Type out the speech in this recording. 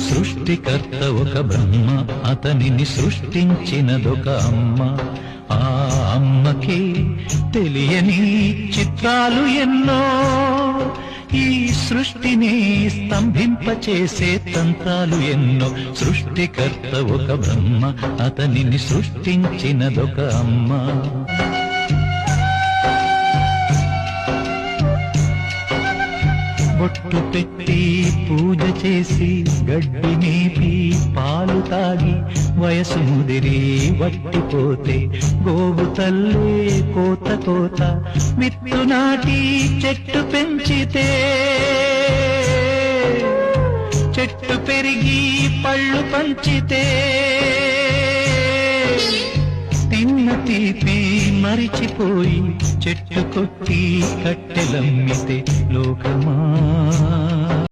సృష్టికర్త ఒక బ్రహ్మ, అతనిని సృష్టించినదొక అమ్మ. ఆ అమ్మకి తెలియని చిత్రాలు ఎన్నో, ఈ సృష్టిని స్తంభింపచేసే తంత్రాలు ఎన్నో. సృష్టికర్త ఒక బ్రహ్మ, అతనిని సృష్టించినదొక అమ్మ. బొట్టు పెట్టి పూజ చేసి గడ్డి మేపి పాలు తాగి వయసు ముదిరి వట్టిపోతే గోవు తల్లే కోత కోత. విత్తు నాటి చెట్టు పెంచితే చెట్టు పెరిగి పళ్ళు పంచితే తిన్న తీపి మరిచిపోయి చెట్టు కొట్టి కట్టెలమ్మితే లోకమా